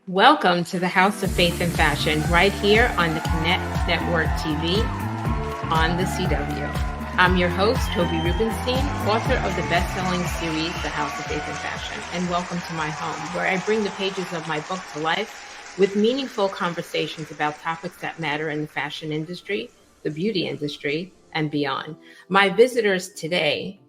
Welcome to the House of Faith and Fashion, right here on the Connect Network TV on the CW. I'm your host, Toby Rubenstein, author of the best-selling series, The House of Faith and Fashion, and welcome to my home, where I bring the pages of my book to life with meaningful conversations about topics that matter in the fashion industry, the beauty industry, and beyond. My visitors today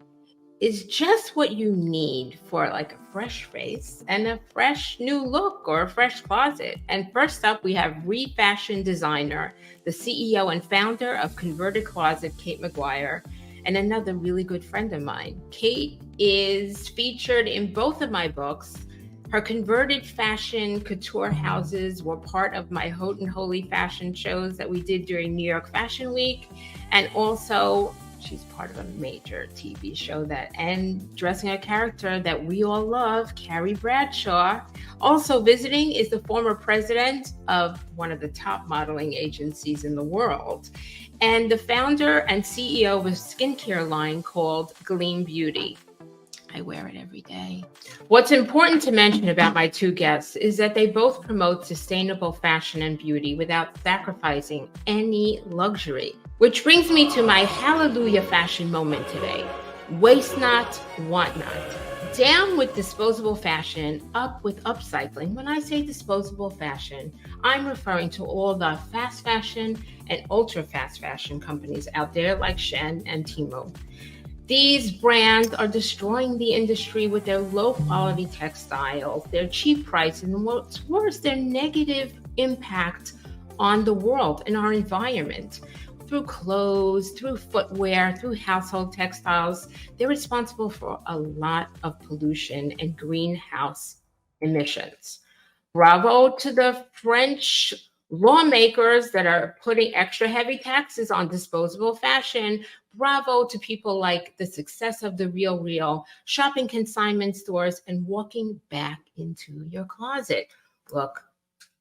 is just what you need for like a fresh face and a fresh new look or a fresh closet. And first up, we have refashion designer, the CEO and founder of Converted Closet, Kate McGuire, and another really good friend of mine. Kate is featured in both of my books. Her converted fashion couture houses were part of my Houghton Holy fashion shows that we did during New York Fashion Week. And also, she's part of a major TV show and dressing a character that we all love, Carrie Bradshaw. Also visiting is the former president of one of the top modeling agencies in the world, and the founder and CEO of a skincare line called Gleem Beauty. I wear it every day. What's important to mention about my two guests is that they both promote sustainable fashion and beauty without sacrificing any luxury. Which brings me to my hallelujah fashion moment today. Waste not, want not. Down with disposable fashion, up with upcycling. When I say disposable fashion, I'm referring to all the fast fashion and ultra fast fashion companies out there like Shein and Temu. These brands are destroying the industry with their low quality textiles, their cheap prices, and what's worse, their negative impact on the world and our environment. Through clothes, through footwear, through household textiles, they're responsible for a lot of pollution and greenhouse emissions. Bravo to the French lawmakers that are putting extra heavy taxes on disposable fashion. Bravo to people like the success of The Real, shopping consignment stores, and walking back into your closet. Look,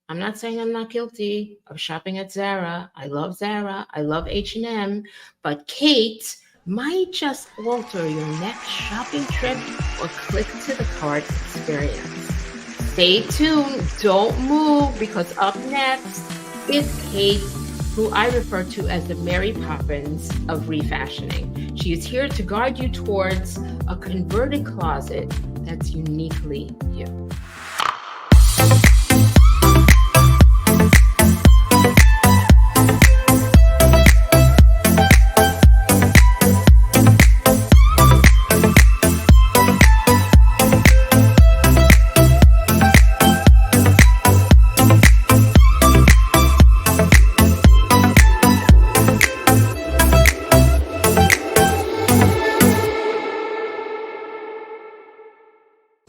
I'm not saying I'm not guilty of shopping at Zara. I love Zara. I love H&M. But Kate might just alter your next shopping trip or click to the cart experience. Stay tuned. Don't move, because up next is Kate, who I refer to as the Mary Poppins of refashioning. She is here to guide you towards a converted closet that's uniquely you.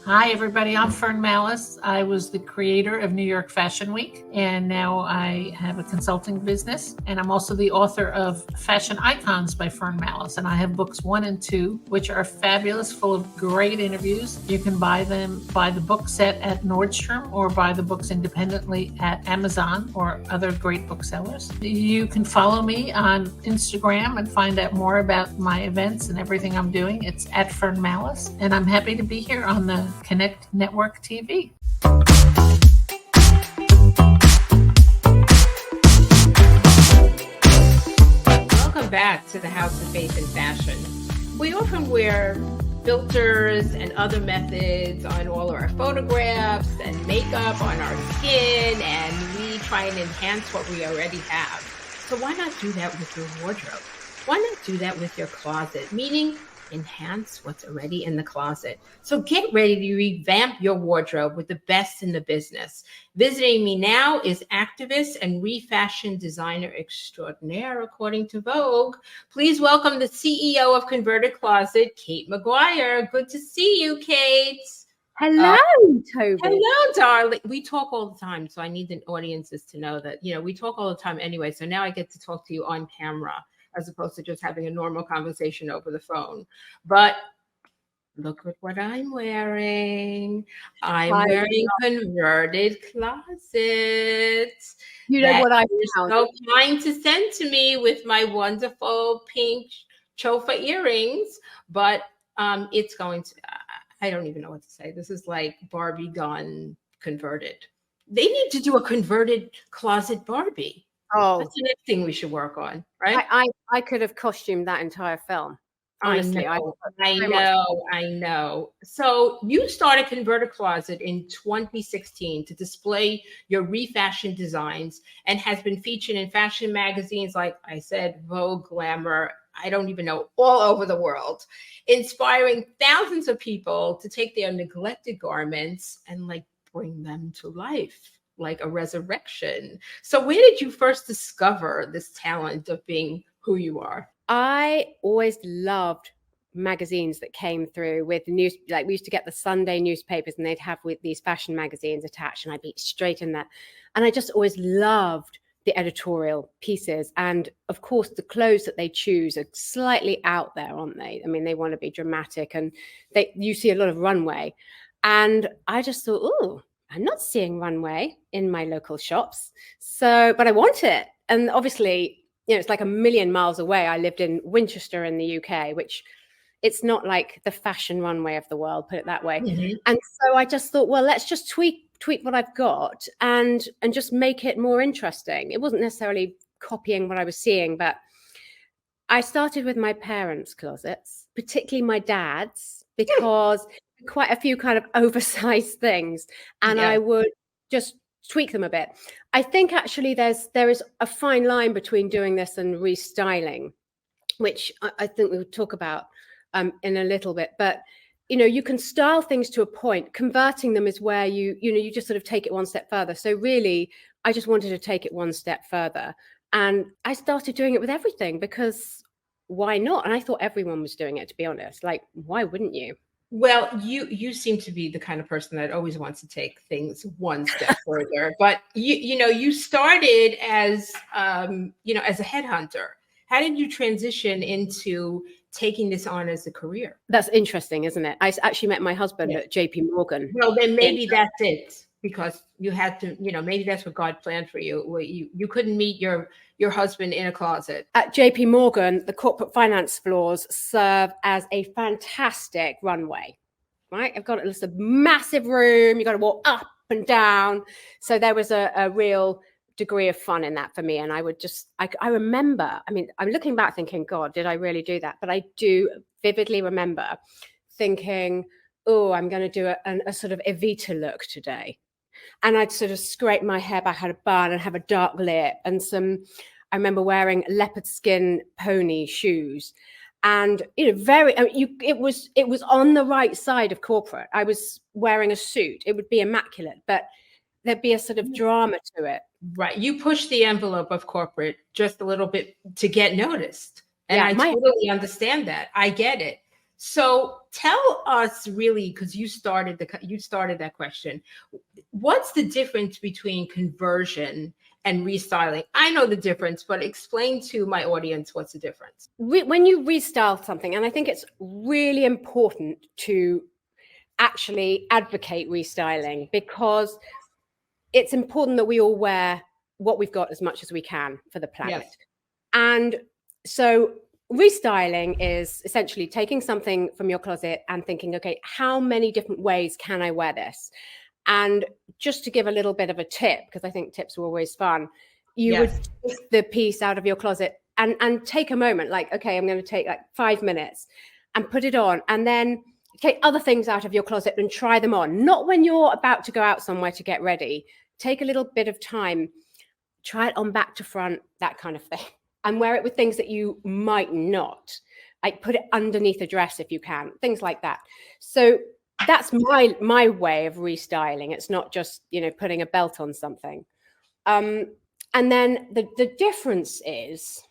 Hi, everybody. I'm Fern Malice. I was the creator of New York Fashion Week, and now I have a consulting business. And I'm also the author of Fashion Icons by Fern Malice. And I have books 1 and 2, which are fabulous, full of great interviews. You can buy the book set at Nordstrom or buy the books independently at Amazon or other great booksellers. You can follow me on Instagram and find out more about my events and everything I'm doing. It's at Fern Malice. And I'm happy to be here on the Connect Network TV. Welcome back to the House of Faith and Fashion. We often wear filters and other methods on all of our photographs and makeup on our skin, and we try and enhance what we already have. So why not do that with your wardrobe? Why not do that with your closet? Meaning, enhance what's already in the closet. So get ready to revamp your wardrobe with the best in the business. Visiting me now is activist and refashion designer extraordinaire, according to Vogue. Please welcome the CEO of Converted Closet, Kate McGuire. Good to see you, Kate. Hello, Toby. Hello, darling. We talk all the time, so I need the audiences to know that, we talk all the time anyway. So now I get to talk to you on camera, as opposed to just having a normal conversation over the phone. But look at what I'm wearing. I'm wearing Converted Closet. You know what I found? So kind to send to me with my wonderful pink chofa earrings, but it's going to, I don't even know what to say. This is like Barbie gone converted. they need to do a converted closet Barbie. Oh, That's the next thing we should work on, right? I could have costumed that entire film. Honestly, I know. So you started Converted Closet in 2016 to display your refashion designs and has been featured in fashion magazines like I said, Vogue, Glamour, I don't even know, all over the world, inspiring thousands of people to take their neglected garments and like bring them to life like a resurrection. So where did you first discover this talent of being who you are? I always loved magazines that came through with news. Like we used to get the Sunday newspapers and they'd have with these fashion magazines attached and I'd be straight in there. And I just always loved the editorial pieces. And of course, the clothes that they choose are slightly out there, aren't they? I mean, they want to be dramatic and you see a lot of runway. And I just thought, oh, I'm not seeing runway in my local shops. But I want it. And obviously, it's like a million miles away. I lived in Winchester in the UK, which it's not like the fashion runway of the world, put it that way. Mm-hmm. And so I just thought, well, let's just tweak what I've got and just make it more interesting. It wasn't necessarily copying what I was seeing, but I started with my parents' closets, particularly my dad's, because quite a few kind of oversized things. And I would just tweak them a bit. I think actually there is a fine line between doing this and restyling, which I think we'll talk about in a little bit. But you can style things to a point. Converting them is where you just sort of take it one step further. So really, I just wanted to take it one step further, and I started doing it with everything because why not? And I thought everyone was doing it, to be honest. Like, why wouldn't you? Well, you seem to be the kind of person that always wants to take things one step further. But you started as as a headhunter. How did you transition into taking this on as a career? That's interesting, isn't it? I actually met my husband at JP Morgan. Well, then maybe that's it, because you had to, maybe that's what God planned for you. You couldn't meet your husband in a closet. At JP Morgan, the corporate finance floors serve as a fantastic runway, right? I've got a massive room. You got to walk up and down. So there was a real degree of fun in that for me. And I would I remember, I mean, I'm looking back thinking, God, did I really do that? But I do vividly remember thinking, oh, I'm going to do a sort of Evita look today. And I'd sort of scrape my hair back out of a bun and have a dark lip and I remember wearing leopard skin pony shoes. And, it was on the right side of corporate. I was wearing a suit. It would be immaculate, but there'd be a sort of drama to it. Right. You push the envelope of corporate just a little bit to get noticed. And I totally understand that. I get it. So tell us really, because you started that question, what's the difference between conversion and restyling? I know the difference, but explain to my audience what's the difference. When you restyle something, and I think it's really important to actually advocate restyling, because it's important that we all wear what we've got as much as we can for the planet. Yes. And so restyling is essentially taking something from your closet and thinking, okay, how many different ways can I wear this? And just to give a little bit of a tip, because I think tips are always fun, you would take the piece out of your closet and take a moment, like, okay, I'm going to take like 5 minutes and put it on, and then take other things out of your closet and try them on. Not when you're about to go out somewhere to get ready. Take a little bit of time, try it on back to front, that kind of thing. And wear it with things that you might not. Like put it underneath a dress if you can, things like that. So that's my way of restyling. It's not just, putting a belt on something. And then the difference is,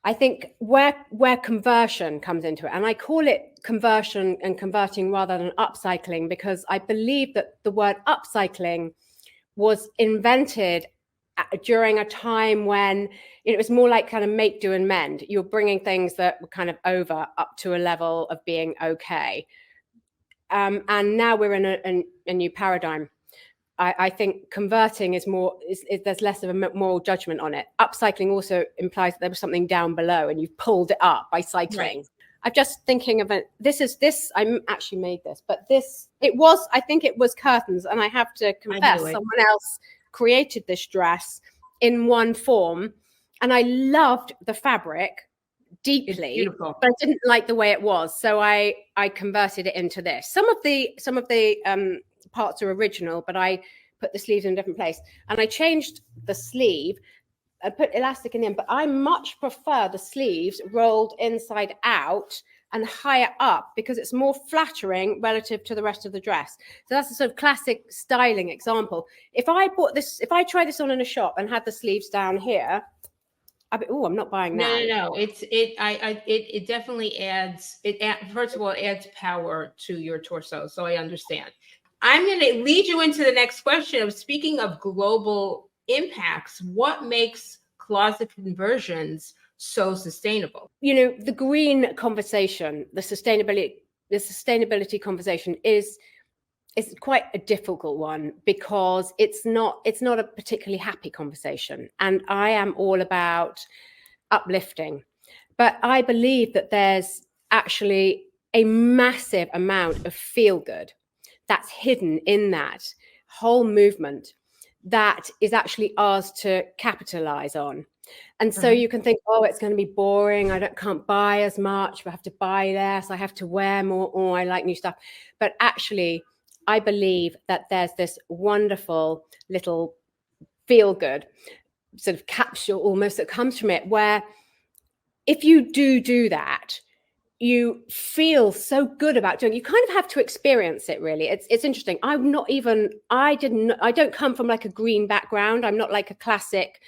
I think where conversion comes into it, and I call it conversion and converting rather than upcycling, because I believe that the word upcycling was invented during a time when it was more like kind of make, do, and mend. You're bringing things that were kind of over up to a level of being okay. And now we're in a new paradigm. I think converting is there's less of a moral judgment on it. Upcycling also implies that there was something down below and you've pulled it up by cycling. I'm just thinking of it. I actually made this, but I think it was curtains. And I have to confess, someone else created this dress in one form. And I loved the fabric deeply, but I didn't like the way it was. So I converted it into this. Some of the parts are original, but I put the sleeves in a different place. And I changed the sleeve. I put elastic in the end, but I much prefer the sleeves rolled inside out and higher up because it's more flattering relative to the rest of the dress. So that's a sort of classic styling example. If I try this on in a shop and had the sleeves down here, I'm not buying that. No. It definitely adds. First of all, it adds power to your torso. So I understand. I'm going to lead you into the next question of speaking of global impacts. What makes closet conversions so sustainable? The green conversation, the sustainability conversation is quite a difficult one because it's not a particularly happy conversation. And I am all about uplifting. But I believe that there's actually a massive amount of feel good that's hidden in that whole movement that is actually ours to capitalize on. And so you can think, oh, it's going to be boring. I can't buy as much. I have to buy less. I have to wear more. Oh, I like new stuff. But actually, I believe that there's this wonderful little feel good sort of capsule almost that comes from it, where if you do that, you feel so good about doing. You kind of have to experience it, really. It's interesting. I don't come from like a green background. I'm not like a classic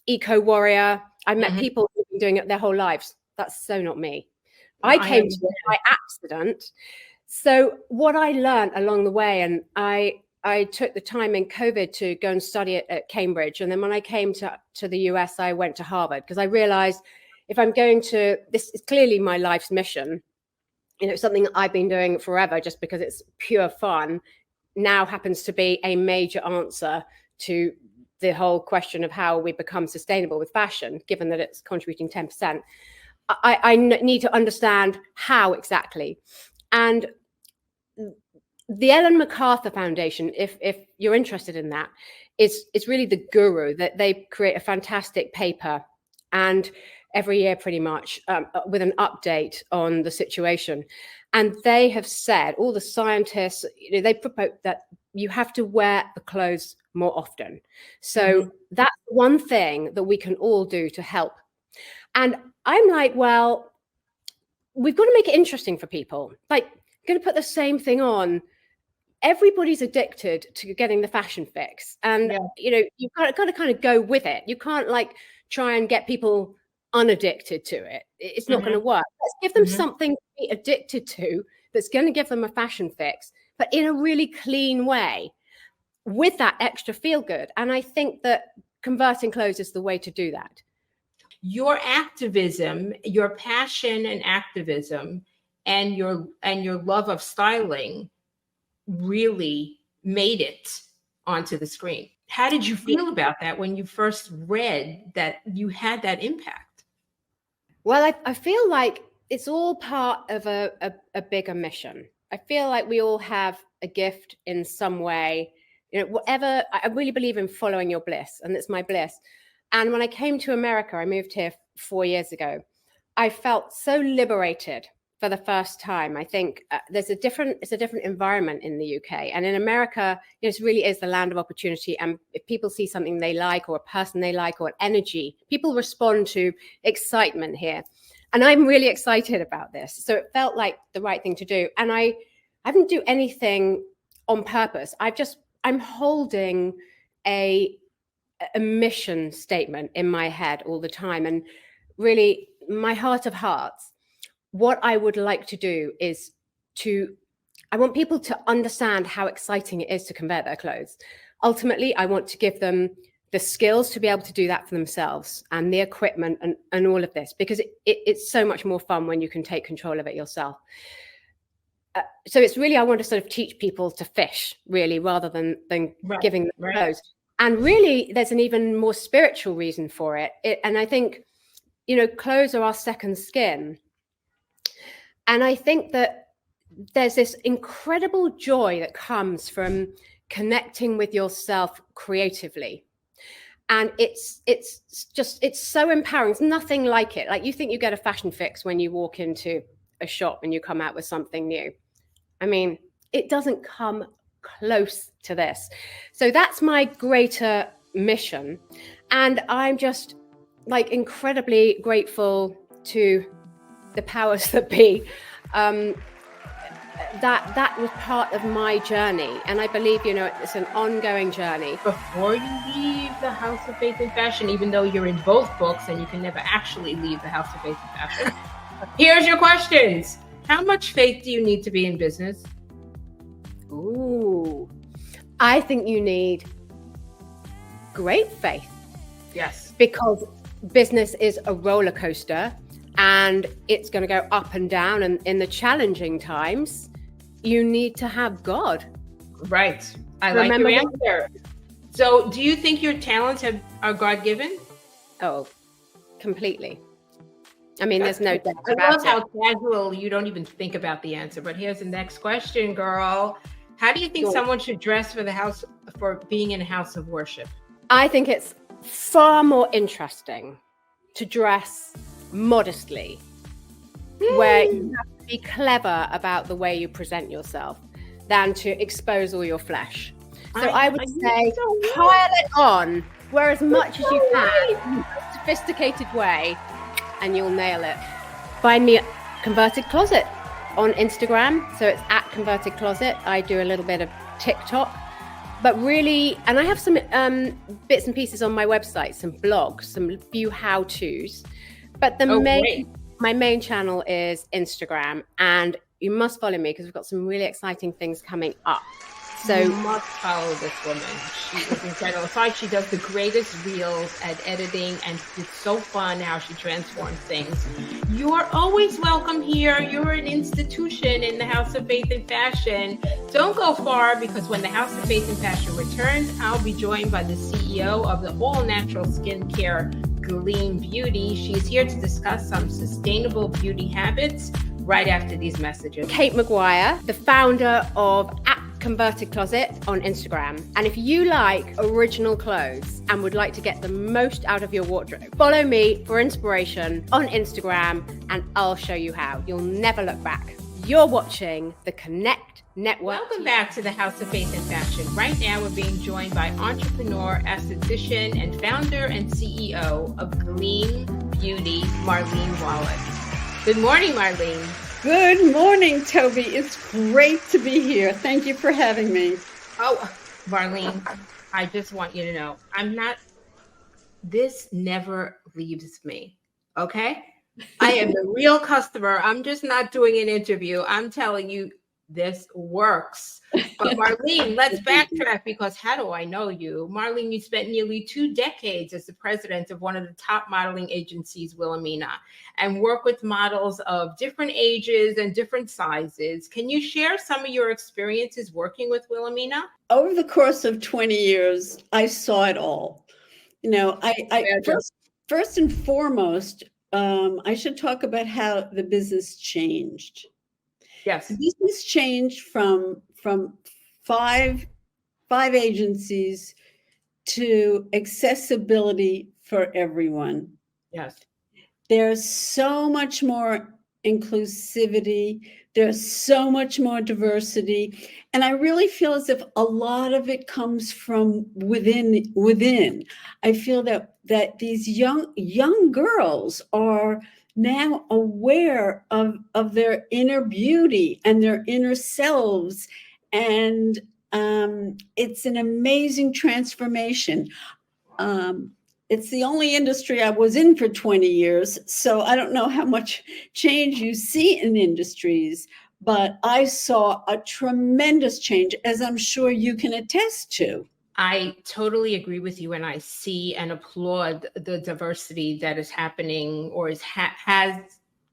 eco warrior. I've met people who've been doing it their whole lives. That's so not me. I came to it by accident. So what I learned along the way, and I took the time in COVID to go and study at Cambridge. And then when I came to the US, I went to Harvard because I realized if I'm going to, this is clearly my life's mission, something that I've been doing forever just because it's pure fun, now happens to be a major answer to the whole question of how we become sustainable with fashion, given that it's contributing 10%. I need to understand how exactly. And the Ellen MacArthur Foundation, if you're interested in that, is really the guru. That they create a fantastic paper, and every year pretty much with an update on the situation. And they have said, all the scientists, they propose that you have to wear the clothes more often. So that's one thing that we can all do to help. And I'm like, well, we've got to make it interesting for people. Like, going to put the same thing on. Everybody's addicted to getting the fashion fix. And, you've got to kind of go with it. You can't like try and get people unaddicted to it. It's not going to work. Let's give them something to be addicted to that's going to give them a fashion fix, but in a really clean way with that extra feel good. And I think that converting clothes is the way to do that. Your activism, your passion and activism, and your love of styling really made it onto the screen. How did you feel about that when you first read that you had that impact? Well, I feel like it's all part of a bigger mission. I feel like we all have a gift in some way, whatever. I really believe in following your bliss, and it's my bliss. And when I came to America, I moved here 4 years ago, I felt so liberated for the first time. I think it's a different environment in the UK, and in America, it really is the land of opportunity. And if people see something they like, or a person they like, or an energy, people respond to excitement here. And I'm really excited about this. So it felt like the right thing to do. And I didn't do anything on purpose. I'm holding a mission statement in my head all the time. And really, my heart of hearts, what I would like to do is I want people to understand how exciting it is to convert their clothes. Ultimately, I want to give them the skills to be able to do that for themselves, and the equipment and all of this, because it's so much more fun when you can take control of it yourself. So it's really, I want to sort of teach people to fish, really, rather than giving them clothes. And really, there's an even more spiritual reason for it. And I think, clothes are our second skin. And I think that there's this incredible joy that comes from connecting with yourself creatively. And it's so empowering. It's nothing like it. Like, you think you get a fashion fix when you walk into a shop and you come out with something new. I mean, it doesn't come close to this. So that's my greater mission. And I'm just like incredibly grateful to the powers that be. That was part of my journey. And I believe, it's an ongoing journey. Before you leave the House of Faith and Fashion, even though you're in both books and you can never actually leave the House of Faith and Fashion, here's your questions. How much faith do you need to be in business? Ooh, I think you need great faith. Yes. Because business is a roller coaster and it's going to go up and down. And in the challenging times, you need to have God. Right. I like your answer. So do you think your talents are God-given? Oh, completely. I mean, there's no doubt about it. I love how casual you don't even think about the answer. But here's the next question, girl. How do you think someone should dress for being in a house of worship? I think it's far more interesting to dress modestly, where you have to be clever about the way you present yourself, than to expose all your flesh. So I would say pile it on, wear as much as you can in a sophisticated way, and you'll nail it. Find me at Converted Closet on Instagram. So it's at Converted Closet. I do a little bit of TikTok, but really, and I have some bits and pieces on my website, some blogs, some few how-tos. But my main channel is Instagram, and you must follow me because we've got some really exciting things coming up. So you must follow this woman. She is incredible. It's like she does the greatest reels at editing, and it's so fun how she transforms things. You're always welcome here. You're an institution in the House of Faith and Fashion. Don't go far, because when the House of Faith and Fashion returns, I'll be joined by the CEO of the all-natural skincare Gleem Beauty. She's here to discuss some sustainable beauty habits right after these messages. Kate McGuire, the founder of Converted Closet on Instagram. And if you like original clothes and would like to get the most out of your wardrobe, follow me for inspiration on Instagram, and I'll show you how. You'll never look back. You're watching the Connect Network. Welcome back to the House of Faith and Fashion. Right now, we're being joined by entrepreneur, esthetician, and founder and CEO of Gleem Beauty, Marlene Wallach. Good morning, Marlene. Good morning, Toby. It's great to be here. Thank you for having me. Oh, Marlene, I just want you to know, this never leaves me, okay? I am the real customer. I'm just not doing an interview. I'm telling you, this works. But Marlene, let's backtrack, because how do I know you? Marlene, you spent nearly 2 decades as the president of one of the top modeling agencies, Wilhelmina, and work with models of different ages and different sizes. Can you share some of your experiences working with Wilhelmina? Over the course of 20 years, I saw it all. First and foremost, I should talk about how the business changed. Yes. The business changed from five agencies to accessibility for everyone. Yes. There's so much more inclusivity. There's so much more diversity. And I really feel as if a lot of it comes from within. I feel that these young girls are now aware of their inner beauty and their inner selves. And it's an amazing transformation. It's the only industry I was in for 20 years, so I don't know how much change you see in industries, but I saw a tremendous change, as I'm sure you can attest to. I totally agree with you, and I see and applaud the diversity that is happening, or has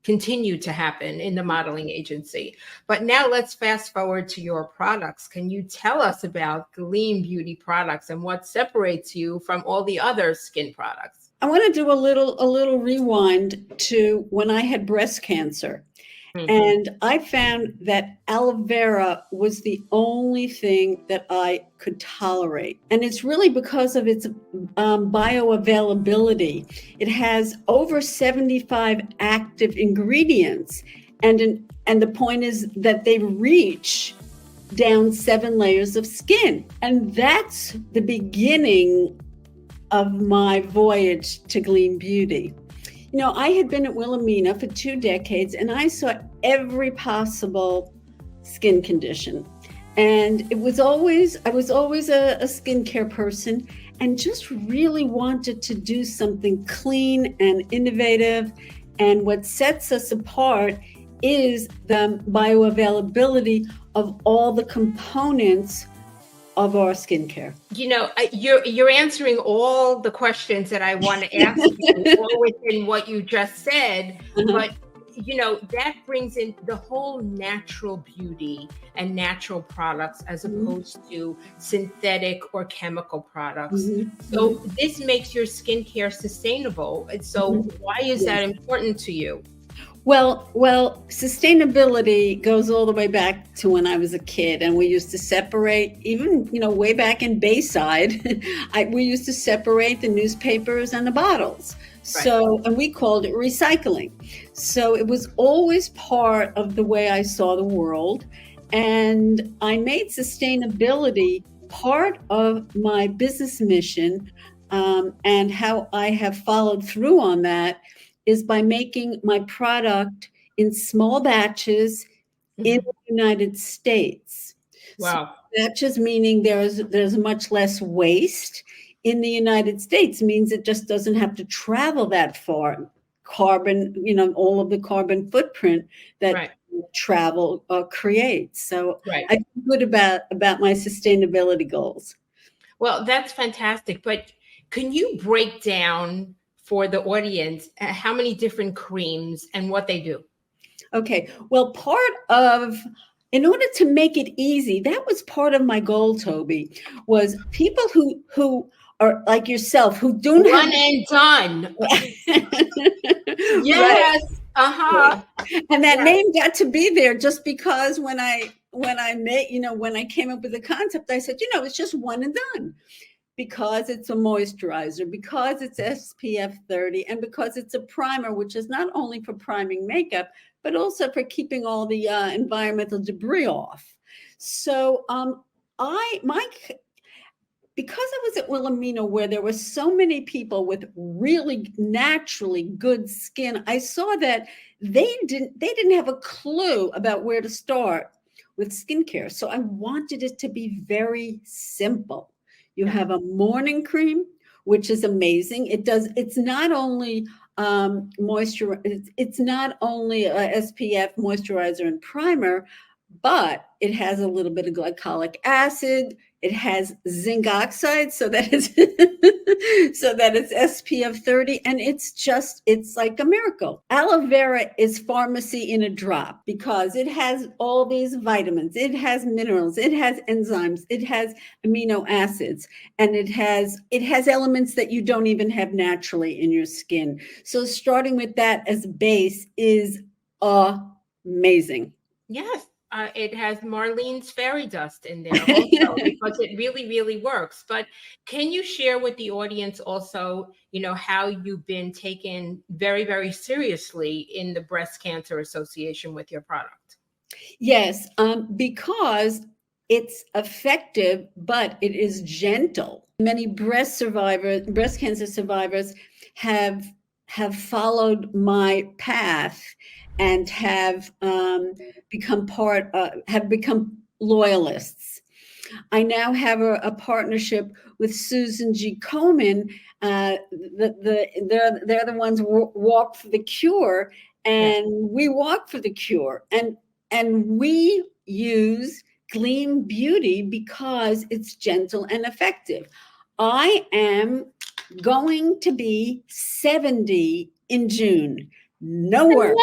continued to happen in the modeling agency. But now let's fast forward to your products. Can you tell us about Gleem Beauty products and what separates you from all the other skin products? I want to do a little rewind to when I had breast cancer. And I found that aloe vera was the only thing that I could tolerate. And it's really because of its bioavailability. It has over 75 active ingredients. And the point is that they reach down 7 layers of skin. And that's the beginning of my voyage to Gleem Beauty. You know, I had been at Wilhelmina for 2 decades, and I saw every possible skin condition. And I was always a skincare person, and just really wanted to do something clean and innovative. And what sets us apart is the bioavailability of all the components of our skincare. You know, you're answering all the questions that I want to ask you, all within what you just said. But you know, that brings in the whole natural beauty and natural products as opposed to synthetic or chemical products. So this makes your skincare sustainable. And so why is that important to you? Well, sustainability goes all the way back to when I was a kid, and we used to separate, even, you know, way back in Bayside, we used to separate the newspapers and the bottles. So, and we called it recycling. So it was always part of the way I saw the world. And I made sustainability part of my business mission, and how I have followed through on that is by making my product in small batches in the United States. Wow. So batches meaning there's much less waste in the United States, means it just doesn't have to travel that far. Carbon, you know, all of the carbon footprint that travel creates. So I feel good about my sustainability goals. Well, that's fantastic. But can you break down for the audience how many different creams and what they do? Okay. Well, in order to make it easy, that was part of my goal, Toby, was people who are like yourself, who don't have one and done. Yes. And that name got to be there just because when I came up with the concept, I said, you know, it's just one and done. Because it's a moisturizer, because it's SPF 30, and because it's a primer, which is not only for priming makeup, but also for keeping all the environmental debris off. So because I was at Wilhelmina, where there were so many people with really naturally good skin, I saw that they didn't have a clue about where to start with skincare. So I wanted it to be very simple. You have a morning cream, which is amazing. It's not only moisture, it's not only a SPF moisturizer and primer, but it has a little bit of glycolic acid. It has zinc oxide, so that it's SPF 30, and it's like a miracle. Aloe vera is pharmacy in a drop because it has all these vitamins, it has minerals, it has enzymes, it has amino acids, and it has elements that you don't even have naturally in your skin. So starting with that as a base is amazing. Yes. It has Marlene's fairy dust in there also because it really, really works. But can you share with the audience also, you know, how you've been taken very, very seriously in the Breast Cancer Association with your product? Yes, because it's effective, but it is gentle. Many breast cancer survivors have followed my path and have become loyalists. I now have a partnership with Susan G. Komen. They're the ones who walk for the cure, and we walk for the cure, and we use Gleem Beauty because it's gentle and effective. I am going to be 70 in June. No work.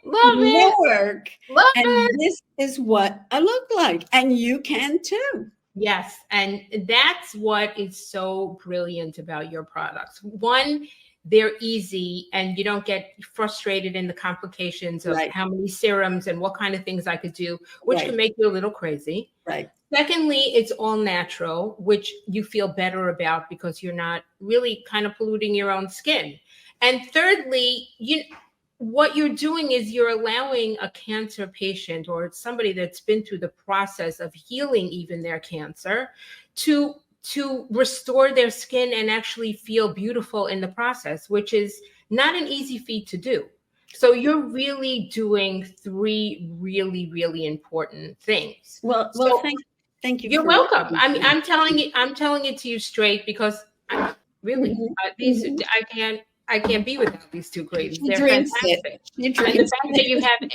Love work. This is what I look like. And you can too. Yes. And that's what is so brilliant about your products. One, they're easy and you don't get frustrated in the complications of Right. how many serums and what kind of things I could do, which Right. can make you a little crazy. Right. Secondly, it's all natural, which you feel better about because you're not really kind of polluting your own skin. And thirdly, what you're doing is you're allowing a cancer patient or somebody that's been through the process of healing even their cancer to restore their skin and actually feel beautiful in the process, which is not an easy feat to do. So you're really doing 3 really, really important things. Well, thank you. You're welcome. I'm telling it to you straight because really I can't be without these 2 grades. They're fantastic. And the fact that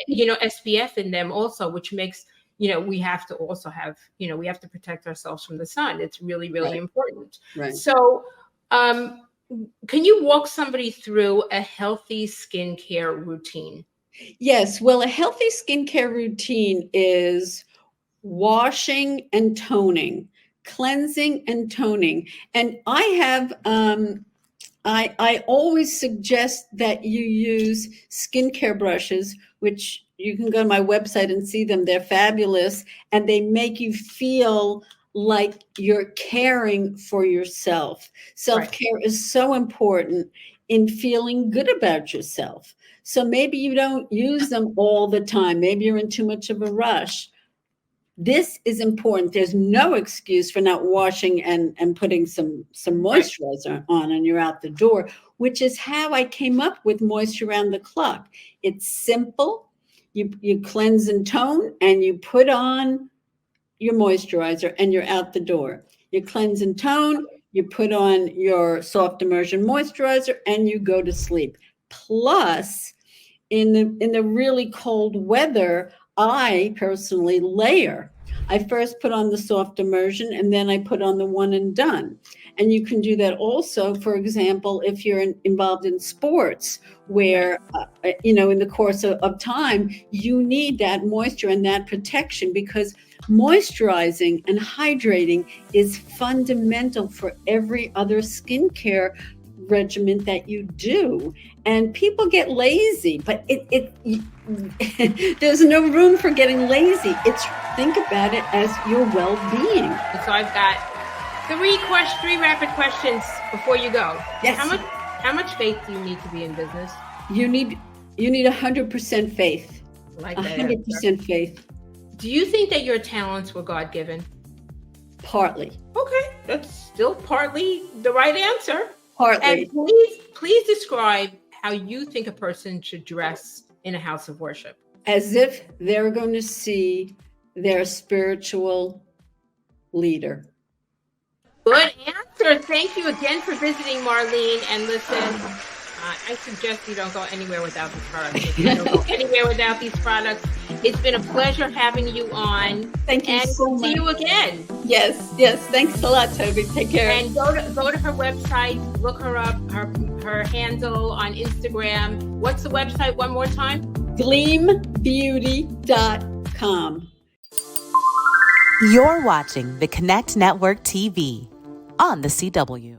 you have, SPF in them also, which makes, we have to also have, we have to protect ourselves from the sun. It's really, really important. Right. So, can you walk somebody through a healthy skincare routine? Yes. Well, a healthy skincare routine is washing and toning, cleansing and toning. And I have, I always suggest that you use skincare brushes, which you can go to my website and see them. They're fabulous. And they make you feel like you're caring for yourself. Self-care is so important in feeling good about yourself. So maybe you don't use them all the time. Maybe you're in too much of a rush. This is important. There's no excuse for not washing and putting some moisturizer on and you're out the door, which is how I came up with Moisture Around the Clock. It's simple. You cleanse and tone and you put on your moisturizer and you're out the door. You cleanse and tone, you put on your soft immersion moisturizer and you go to sleep. Plus, in the really cold weather, I personally layer. I first put on the soft immersion and then I put on the one and done. And you can do that also, for example, if you're involved in sports where, in the course of time, you need that moisture and that protection because moisturizing and hydrating is fundamental for every other skincare regimen that you do. And people get lazy, but there's no room for getting lazy. Think about it as your well-being. So I've got 3 rapid questions before you go. Yes. How much faith do you need to be in business? You need 100% faith. Like that 100% faith. Do you think that your talents were God-given? Partly. Okay, that's still partly the right answer. Partly. And please describe how you think a person should dress in a house of worship. As if they're going to see their spiritual leader. Good answer. Thank you again for visiting, Marlene. And listen, I suggest you don't go anywhere without these products. If you don't go anywhere without these products. It's been a pleasure having you on. Thank you so much. And see you again. Yes. Thanks a lot, Toby. Take care. And go to her website, look her up, her handle on Instagram. What's the website one more time? GleemBeauty.com. You're watching the Connect Network TV on the CW.